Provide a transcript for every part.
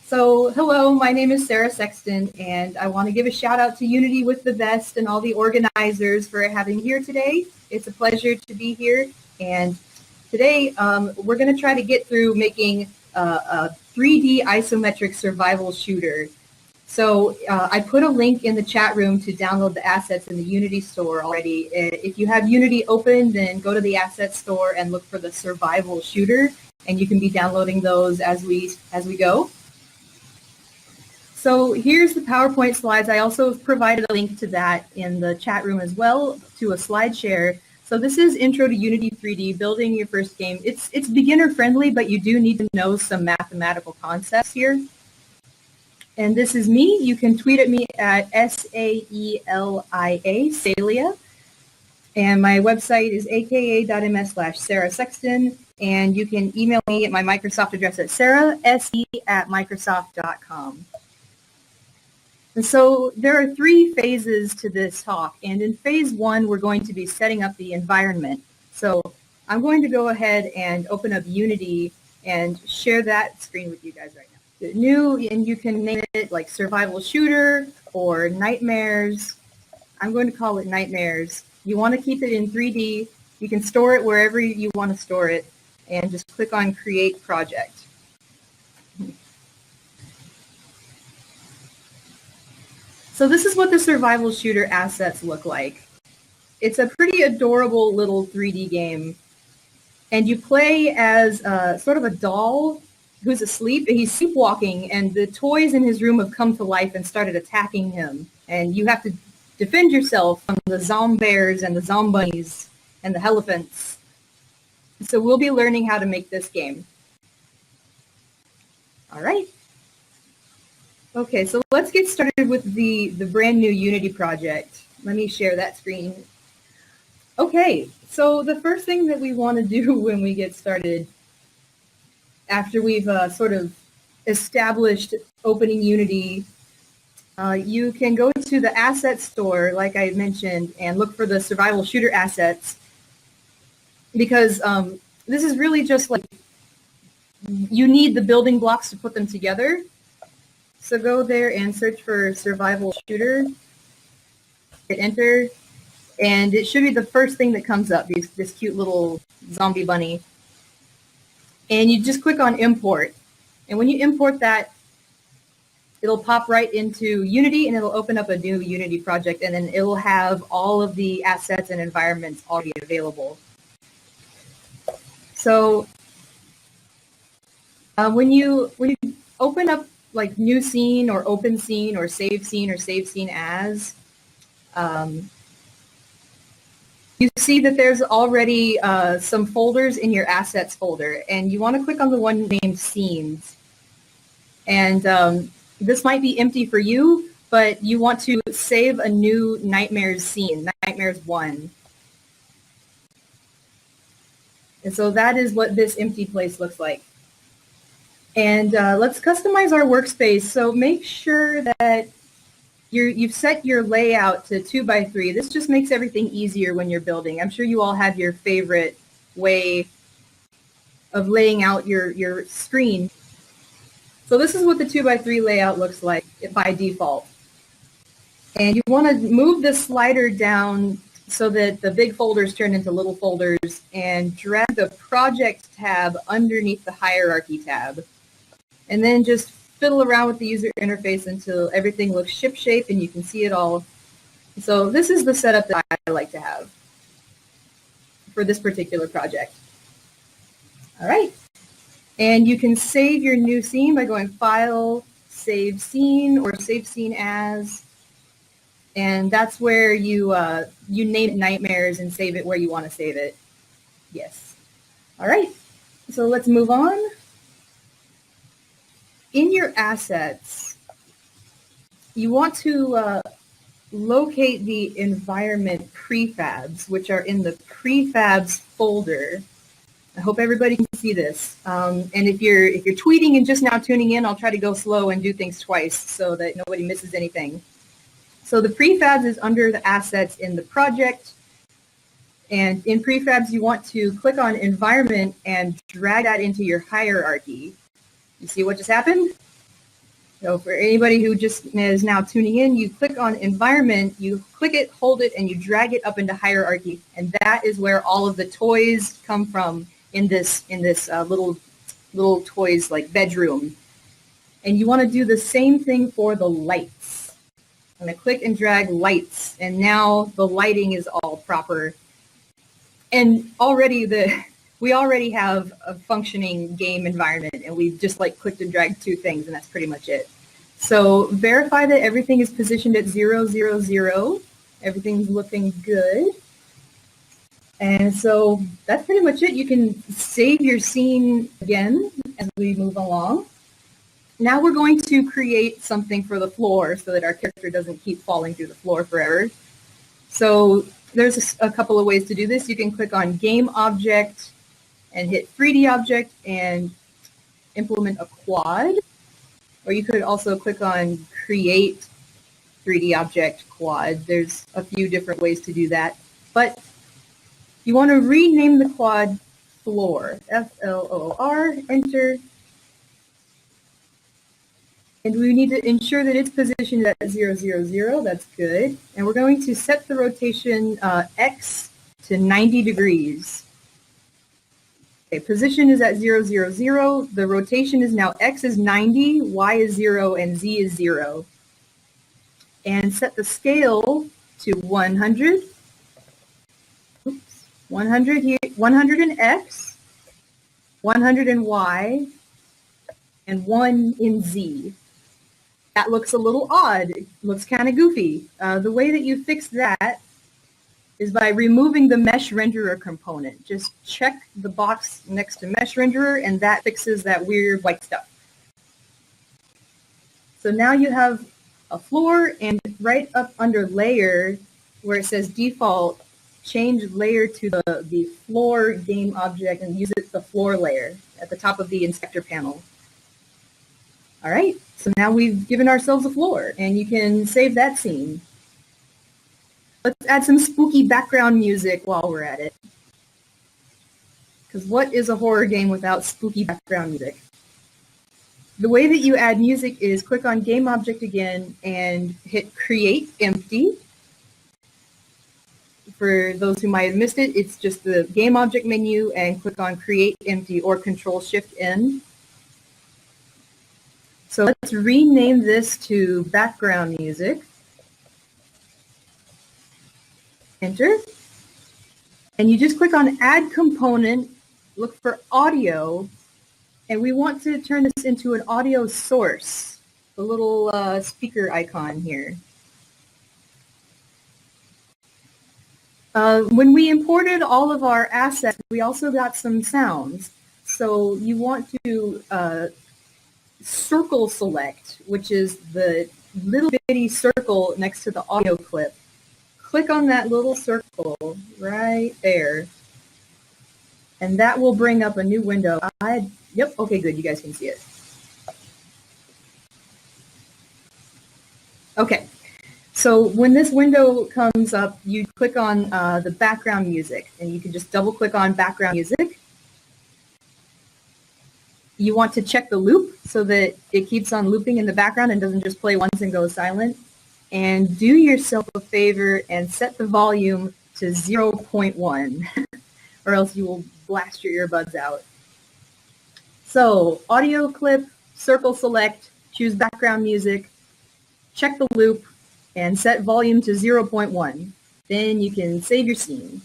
So hello, my name is Sarah Sexton, and I want to give a shout out to Unity with the Best and all the organizers for having me here today. It's a pleasure to be here, and today we're going to try to get through making a 3D isometric survival shooter. So I put a link in the chat room to download the assets in the Unity store already. If you have Unity open, then go to the assets store and look for the survival shooter, and you can be downloading those as we go. So here's the PowerPoint slides. I also provided a link to that in the chat room as well, to a slide share. So this is Intro to Unity 3D, building your first game. It's beginner friendly, but you do need to know some mathematical concepts here. And this is me. You can tweet at me at SAELIA, Salia. And my website is aka.ms/Sarah Sexton. And you can email me at my Microsoft address at sarah@microsoft.com. And so there are 3 phases to this talk, and in phase 1, we're going to be setting up the environment. So I'm going to go ahead and open up Unity and share that screen with you guys right now. New, and you can name it like Survival Shooter or Nightmares. I'm going to call it Nightmares. You want to keep it in 3D. You can store it wherever you want to store it, and just click on Create Project. So this is what the survival shooter assets look like. It's a pretty adorable little 3D game. And you play as sort of a doll who's asleep. He's sleepwalking, and the toys in his room have come to life and started attacking him. And you have to defend yourself from the zombears and the zombunnies and the elephants. So we'll be learning how to make this game. All right. Okay, so let's get started with the brand new Unity project. Let me share that screen. Okay, so the first thing that we want to do when we get started, after we've sort of established opening Unity, you can go to the asset store, like I mentioned, and look for the survival shooter assets, because this is really just like, you need the building blocks to put them together. So go there and search for survival shooter, hit enter, and it should be the first thing that comes up, this cute little zombie bunny. And you just click on import. And when you import that, it'll pop right into Unity, and it'll open up a new Unity project, and then it'll have all of the assets and environments already available. So when you open up like new scene or open scene or save scene as, you see that there's already some folders in your assets folder, and you want to click on the one named scenes. And this might be empty for you, but you want to save a new Nightmares scene, Nightmares 1. And so that is what this empty place looks like. And let's customize our workspace. So make sure that you've set your layout to 2x3. This just makes everything easier when you're building. I'm sure you all have your favorite way of laying out your screen. So this is what the 2x3 layout looks like by default. And you want to move the slider down so that the big folders turn into little folders, and drag the project tab underneath the hierarchy tab. And then just fiddle around with the user interface until everything looks shipshape and you can see it all. So this is the setup that I like to have for this particular project. All right. And you can save your new scene by going File, Save Scene, or Save Scene As. And that's where you name it Nightmares and save it where you want to save it. Yes. All right. So let's move on. In your assets, you want to locate the environment prefabs, which are in the prefabs folder. I hope everybody can see this. And if you're tweeting and just now tuning in, I'll try to go slow and do things twice so that nobody misses anything. So the prefabs is under the assets in the project. And in prefabs, you want to click on environment and drag that into your hierarchy. You see what just happened? So for anybody who just is now tuning in, you click on environment, you click it, hold it, and you drag it up into hierarchy. And that is where all of the toys come from in this little toys like bedroom. And you want to do the same thing for the lights. I'm going to click and drag lights, and now the lighting is all proper. And we already have a functioning game environment, and we've just like clicked and dragged two things, and that's pretty much it. So verify that everything is positioned at 0, 0, 0. Everything's looking good. And so that's pretty much it. You can save your scene again as we move along. Now we're going to create something for the floor so that our character doesn't keep falling through the floor forever. So there's a couple of ways to do this. You can click on Game Object and hit 3D Object and implement a quad. Or you could also click on Create 3D Object Quad. There's a few different ways to do that. But you want to rename the quad Floor, F-L-O-R, enter. And we need to ensure that it's positioned at 0, 0, 0. That's good. And we're going to set the rotation X to 90 degrees. Okay, position is at 0, 0, 0. The rotation is now X is 90, Y is 0, and Z is 0. And set the scale to 100. Oops. 100 here, 100 in X, 100 in Y, and 1 in Z. That looks a little odd. It looks kind of goofy. The way that you fix that is by removing the mesh renderer component. Just check the box next to mesh renderer, and that fixes that weird white stuff. So now you have a floor, and right up under layer where it says default, change layer to the floor game object and use it the floor layer at the top of the inspector panel. All right, so now we've given ourselves a floor, and you can save that scene. Let's add some spooky background music while we're at it. Because what is a horror game without spooky background music? The way that you add music is click on Game Object again and hit Create Empty. For those who might have missed it, it's just the Game Object menu and click on Create Empty or Control-Shift-N. So let's rename this to background music. Enter. And you just click on Add Component, look for Audio, and we want to turn this into an audio source, the little speaker icon here. When we imported all of our assets, we also got some sounds. So you want to circle select, which is the little bitty circle next to the audio clip. Click on that little circle right there, and that will bring up a new window. Yep, okay, good, you guys can see it. Okay, so when this window comes up, you click on the background music, and you can just double click on background music. You want to check the loop so that it keeps on looping in the background and doesn't just play once and go silent. And do yourself a favor and set the volume to 0.1 or else you will blast your earbuds out. So audio clip, circle select, choose background music, check the loop, and set volume to 0.1. Then you can save your scene.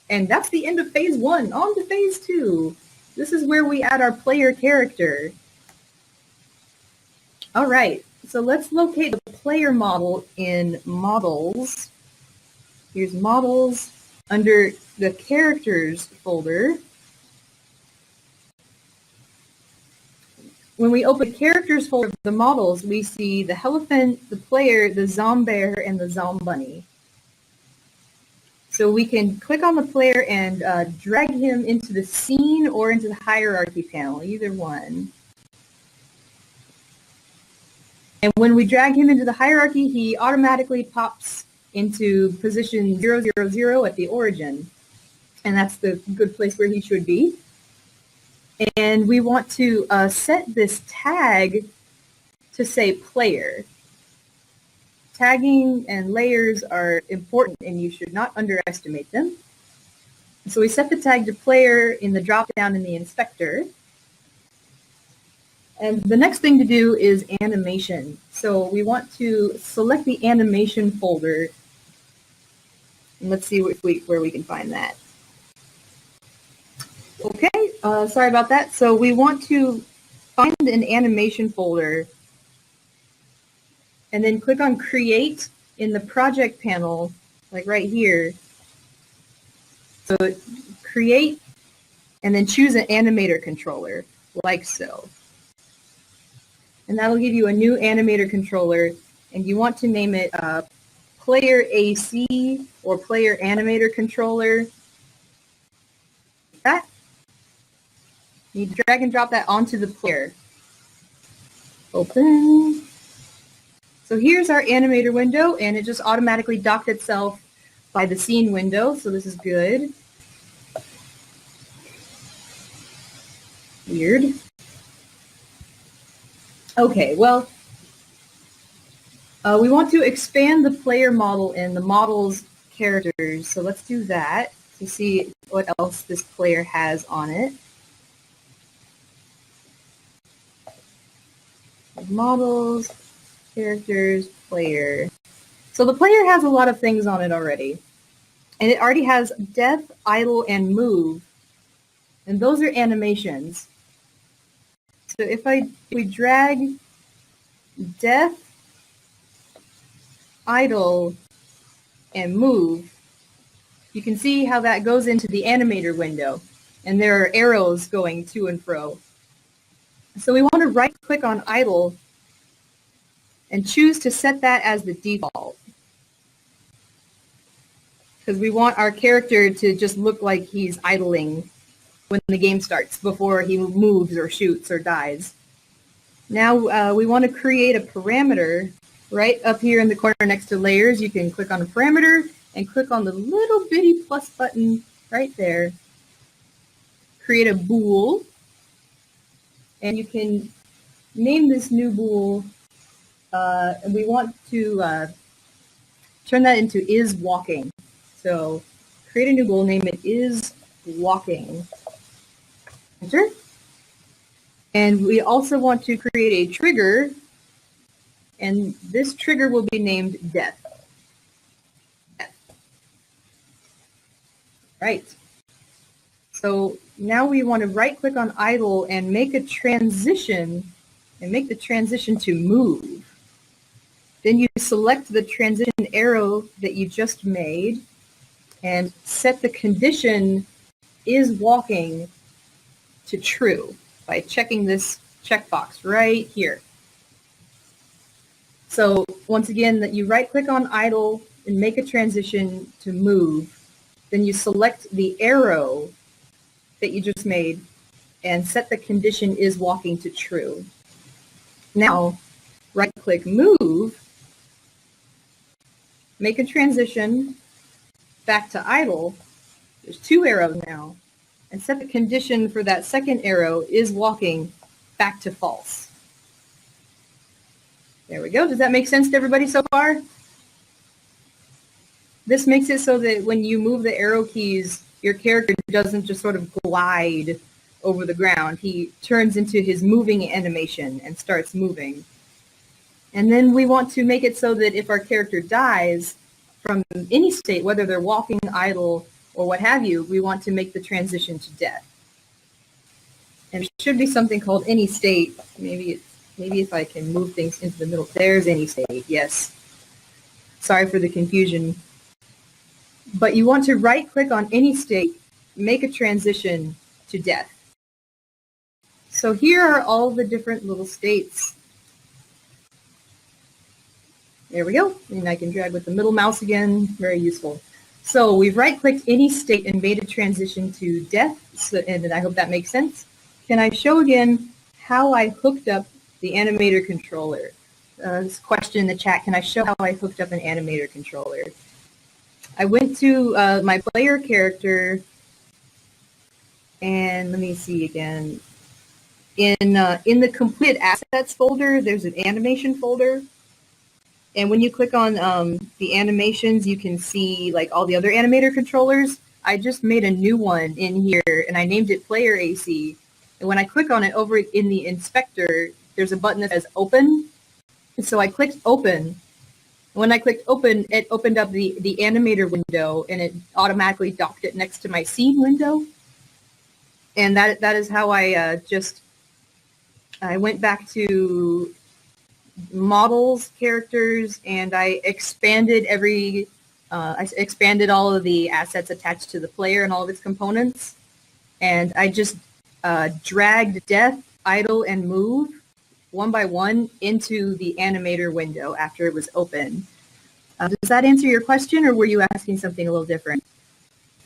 And that's the end of phase 1. On to phase 2. This is where we add our player character. All right, so let's locate the player model in Models. Here's Models under the Characters folder. When we open the Characters folder of the models, we see the elephant, the player, the zombear, and the zombunny. So we can click on the player and drag him into the scene or into the hierarchy panel, either one. And when we drag him into the hierarchy, he automatically pops into position 0, 0, 0 at the origin. And that's the good place where he should be. And we want to set this tag to say player. Tagging and layers are important and you should not underestimate them. So we set the tag to player in the drop-down in the inspector. And the next thing to do is animation. So we want to select the animation folder. And let's see where we can find that. Okay, sorry about that. So we want to find an animation folder and then click on Create in the project panel, like right here. So create and then choose an animator controller, like so. And that'll give you a new animator controller, and you want to name it Player AC or Player Animator Controller. That. You drag and drop that onto the player. Open. So here's our animator window, and it just automatically docked itself by the scene window, so this is good. Weird. Okay, well, we want to expand the player model and the model's characters, so let's do that to see what else this player has on it. Models, characters, player. So the player has a lot of things on it already. And it already has death, idle, and move. And those are animations. So if we drag death, idle, and move, you can see how that goes into the animator window. And there are arrows going to and fro. So we want to right-click on idle and choose to set that as the default. Because we want our character to just look like he's idling when the game starts before he moves or shoots or dies. Now we want to create a parameter right up here in the corner next to layers. You can click on a parameter and click on the little bitty plus button right there. Create a bool. And you can name this new bool, and we want to turn that into is walking. So create a new bool, name it is walking. Enter. And we also want to create a trigger, and this trigger will be named death. Right. So now we want to right-click on idle and make a transition, and make the transition to move. Then you select the transition arrow that you just made and set the condition is walking to true by checking this checkbox right here. So once again, that you right-click on idle and make a transition to move. Then you select the arrow that you just made and set the condition is walking to true. Now, right-click move, make a transition back to idle. There's two arrows now. And set the condition for that second arrow is walking back to false. There we go. Does that make sense to everybody so far? This makes it so that when you move the arrow keys, your character doesn't just sort of glide over the ground. He turns into his moving animation and starts moving. And then we want to make it so that if our character dies from any state, whether they're walking, idle, or what have you, we want to make the transition to death. And it should be something called any state. Maybe if I can move things into the middle. There's any state, yes. Sorry for the confusion. But you want to right-click on any state, make a transition to death. So here are all the different little states. There we go. And I can drag with the middle mouse again. Very useful. So we've right-clicked any state and made a transition to death. So, and I hope that makes sense. Can I show again how I hooked up the animator controller? This question in the chat, can I show how I hooked up an animator controller? I went to my player character, and let me see again. in the completed assets folder, there's an animation folder. And when you click on the animations, you can see like all the other animator controllers. I just made a new one in here, and I named it Player AC. And when I click on it over in the inspector, there's a button that says Open. And so I clicked Open. When I clicked Open, it opened up the animator window, and it automatically docked it next to my scene window. And that is how I I went back to models, characters, and I expanded I expanded all of the assets attached to the player and all of its components. And I just dragged death, idle, and move one by one into the animator window after it was open. Does that answer your question, or were you asking something a little different?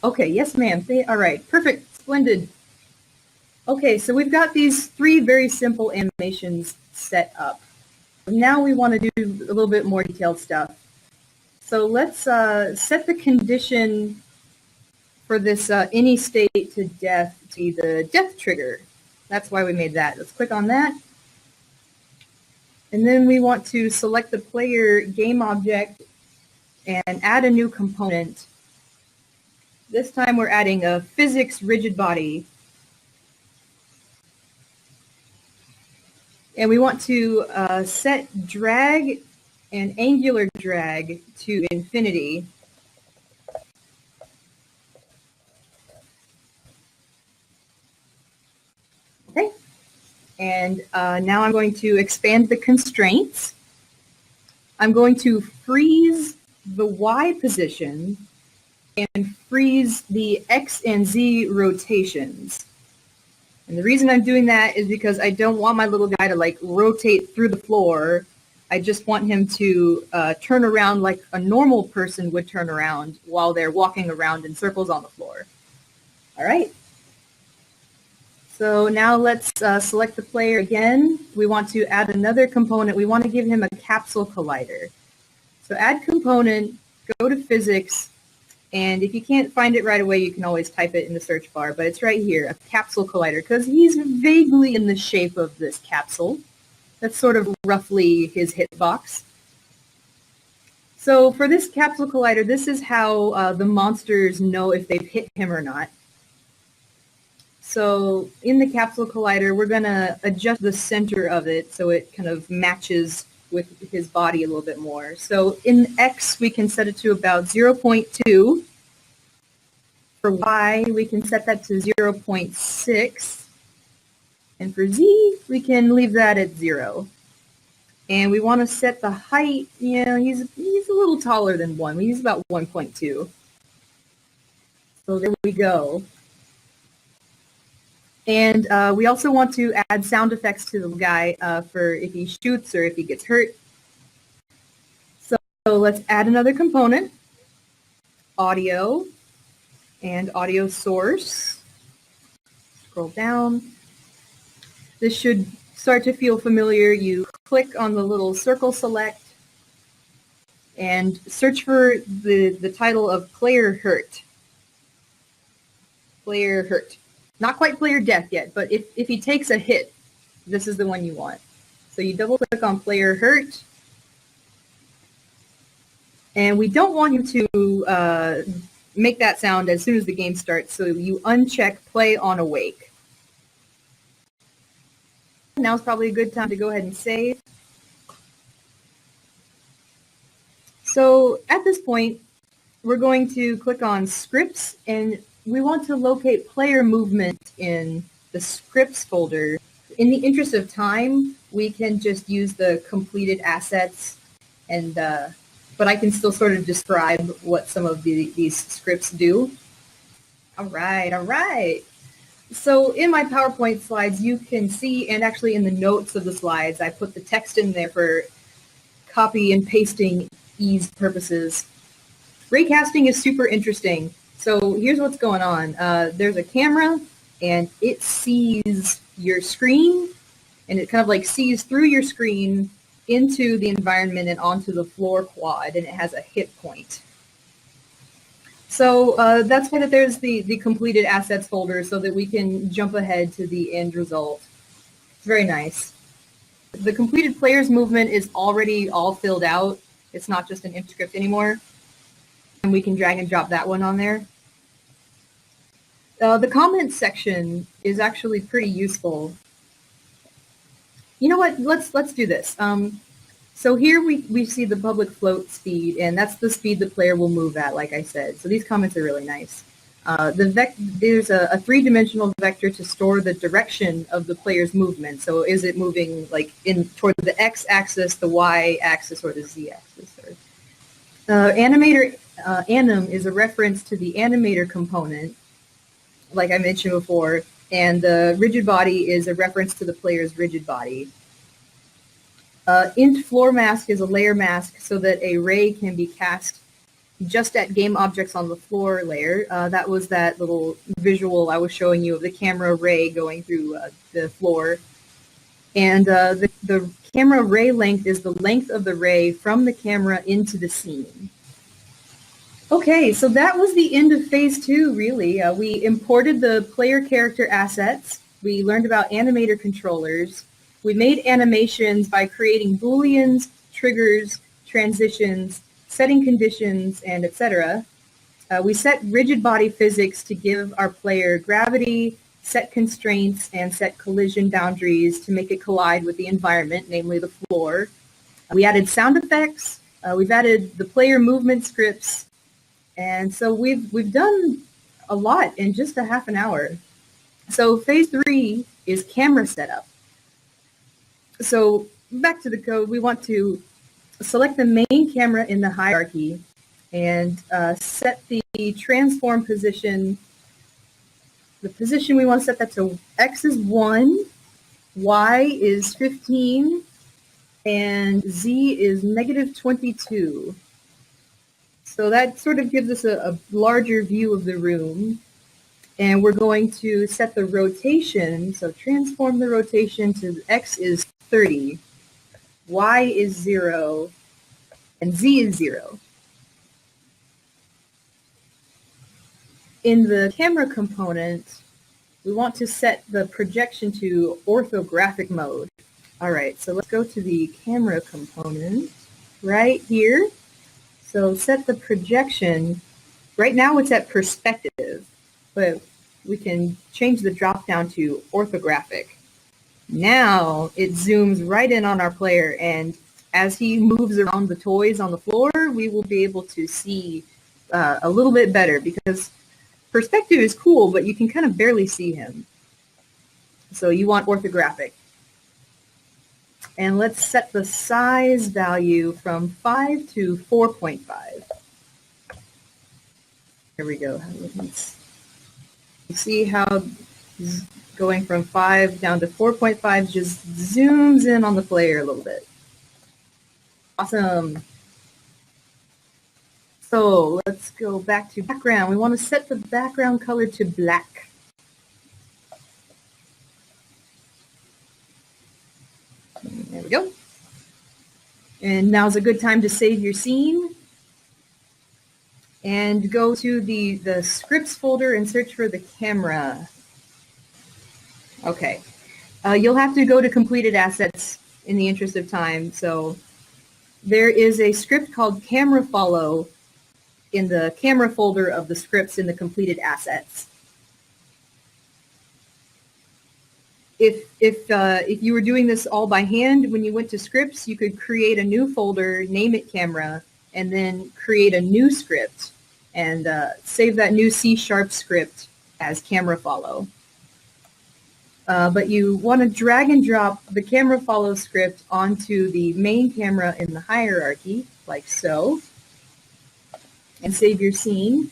Okay, yes, ma'am. All right, perfect, splendid. Okay, so we've got these 3 very simple animations set up. Now we want to do a little bit more detailed stuff. So let's set the condition for this any state to death to be the death trigger. That's why we made that. Let's click on that. And then we want to select the player game object and add a new component. This time we're adding a physics rigid body. And we want to set drag and angular drag to infinity. Okay. And now I'm going to expand the constraints. I'm going to freeze the Y position and freeze the X and Z rotations. And the reason I'm doing that is because I don't want my little guy to like rotate through the floor. I just want him to turn around like a normal person would turn around while they're walking around in circles on the floor. All right. So now let's select the player again. We want to add another component. We want to give him a capsule collider. So add component, go to physics, and if you can't find it right away, you can always type it in the search bar, but it's right here, a capsule collider, because he's vaguely in the shape of this capsule. That's sort of roughly his hitbox. So for this capsule collider, this is how the monsters know if they've hit him or not. So in the capsule collider, we're going to adjust the center of it so it kind of matches with his body a little bit more. So in X, we can set it to about 0.2. For Y, we can set that to 0.6. And for Z, we can leave that at 0. And we want to set the height, you know, he's a little taller than 1. We use about 1.2. So there we go. And we also want to add sound effects to the guy for if he shoots or if he gets hurt. So let's add another component, audio and audio source. Scroll down. This should start to feel familiar. You click on the little circle select and search for the title of player hurt. Player hurt. Not quite player death yet, but if he takes a hit, this is the one you want. So you double click on player hurt. And we don't want him to make that sound as soon as the game starts, so you uncheck play on awake. Now's probably a good time to go ahead and save. So at this point, we're going to click on scripts, and we want to locate player movement in the scripts folder. In the interest of time, we can just use the completed assets, and but I can still sort of describe what some of these scripts do. All right, all right. So in my PowerPoint slides, you can see, and actually in the notes of the slides, I put the text in there for copy and pasting ease purposes. Raycasting is super interesting. So here's what's going on. There's a camera, and it sees your screen, and it kind of like sees through your screen into the environment and onto the floor quad, and it has a hit point. So that's why that there's the completed assets folder so that we can jump ahead to the end result. It's very nice. The completed player's movement is already all filled out. It's not just an imp script anymore. And we can drag and drop that one on there. The comments section is actually pretty useful. You know what? Let's do this. So here we see the public float speed, and that's the speed the player will move at, like I said. So these comments are really nice. There's a three-dimensional vector to store the direction of the player's movement. So is it moving like toward the x-axis, the y-axis, or the z-axis? Animator anim is a reference to the animator component, like I mentioned before, and the rigid body is a reference to the player's rigid body. Int floor mask is a layer mask so that a ray can be cast just at game objects on the floor layer. That was that little visual I was showing you of the camera ray going through the floor. And the camera ray length is the length of the ray from the camera into the scene. Okay, so that was the end of phase 2, really. We imported the player character assets. We learned about animator controllers. We made animations by creating booleans, triggers, transitions, setting conditions, and etc. We set rigid body physics to give our player gravity, set constraints, and set collision boundaries to make it collide with the environment, namely the floor. We added sound effects. We've added the player movement scripts. And so we've done a lot in just a half an hour. So phase 3 is camera setup. So back to the code, we want to select the main camera in the hierarchy and set the transform position. The position we want to set that to X is 1, Y is 15, and Z is -22. So that sort of gives us a larger view of the room. And we're going to set the rotation, so transform the rotation to X is 30, Y is 0, and Z is 0. In the camera component, we want to set the projection to orthographic mode. All right, so let's go to the camera component right here. So set the projection. Right now it's at perspective, but we can change the drop down to orthographic. Now it zooms right in on our player, and as he moves around the toys on the floor, we will be able to see a little bit better, because perspective is cool, but you can kind of barely see him. So you want orthographic. And let's set the size value from 5 to 4.5. Here we go. You see how going from 5 down to 4.5 just zooms in on the player a little bit. Awesome. So let's go back to background. We want to set the background color to black. There we go. And now's a good time to save your scene. And go to the scripts folder and search for the camera. Okay. You'll have to go to completed assets in the interest of time. So there is a script called camera follow in the camera folder of the scripts in the completed assets. If you were doing this all by hand, when you went to scripts, you could create a new folder, name it camera, and then create a new script and save that new C# script as camera follow. But you want to drag and drop the camera follow script onto the main camera in the hierarchy, like so, and save your scene.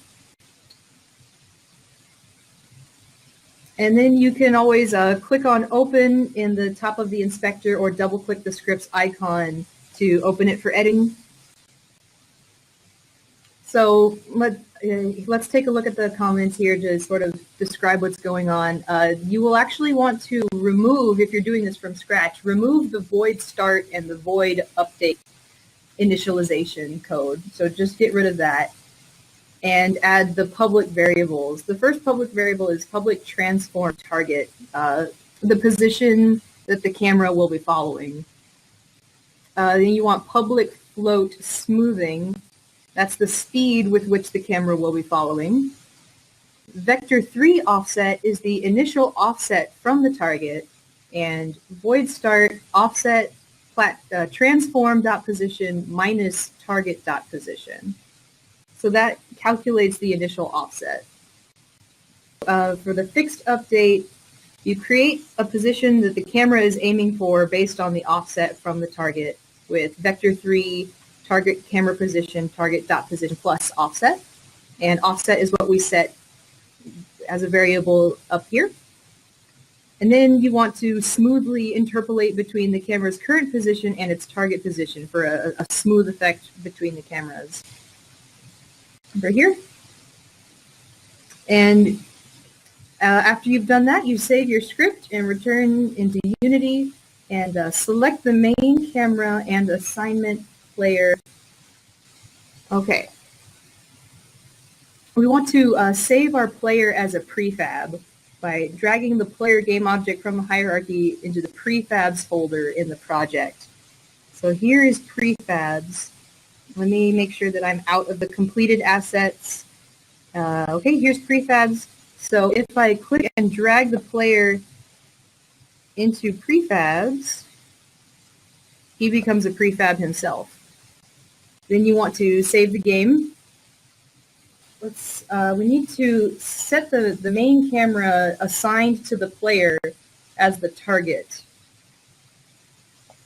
And then you can always click on open in the top of the inspector or double click the scripts icon to open it for editing. So let's take a look at the comments here to sort of describe what's going on. You will actually want to remove, if you're doing this from scratch, remove the void start and the void update initialization code. So just get rid of that and add the public variables. The first public variable is public transform target. The position, that the camera will be following. Then you want public float smoothing. That's the speed with which the camera will be following. Vector 3 offset is the initial offset from the target, and void start offset transform dot position minus target dot position. So that calculates the initial offset. For the fixed update, you create a position that the camera is aiming for based on the offset from the target with vector 3 target camera position target dot position plus offset, and offset is what we set as a variable up here. And then you want to smoothly interpolate between the camera's current position and its target position for a smooth effect between the cameras. Over here. And after you've done that, you save your script and return into Unity and select the main camera and assignment player. Okay. We want to save our player as a prefab by dragging the player game object from the hierarchy into the prefabs folder in the project. So here is prefabs. Let me make sure that I'm out of the completed assets. Okay, here's prefabs. So if I click and drag the player into prefabs, he becomes a prefab himself. Then you want to save the game. We need to set the main camera assigned to the player as the target.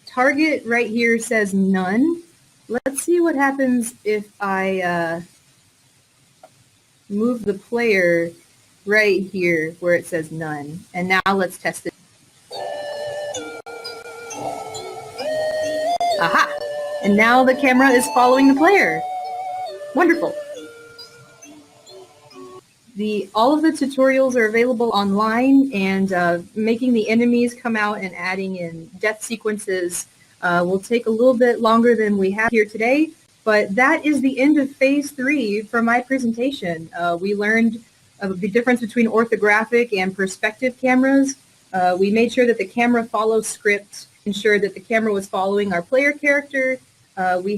Target right here says none. Let's see what happens if I move the player right here where it says none. And now let's test it. Aha! And now the camera is following the player. Wonderful. All of the tutorials are available online, and making the enemies come out and adding in death sequences will take a little bit longer than we have here today, but that is the end of phase 3 for my presentation. We learned the difference between orthographic and perspective cameras. We made sure that the camera follows script, ensured that the camera was following our player character. We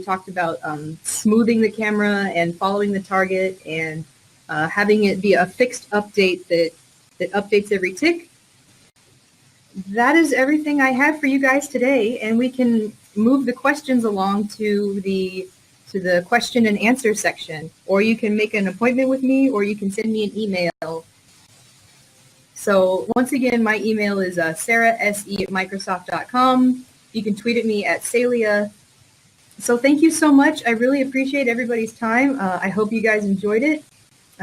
talked about smoothing the camera and following the target, and having it be a fixed update that updates every tick. That is everything I have for you guys today, and we can move the questions along to the question and answer section, or you can make an appointment with me, or you can send me an email. So once again, my email is sarahse@microsoft.com. You can tweet at me at Salia. So thank you so much. I really appreciate everybody's time. I hope you guys enjoyed it.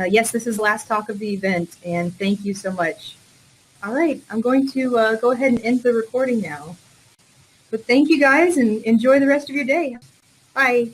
Yes, this is the last talk of the event, and thank you so much. All right, I'm going to go ahead and end the recording now. But thank you guys, and enjoy the rest of your day. Bye.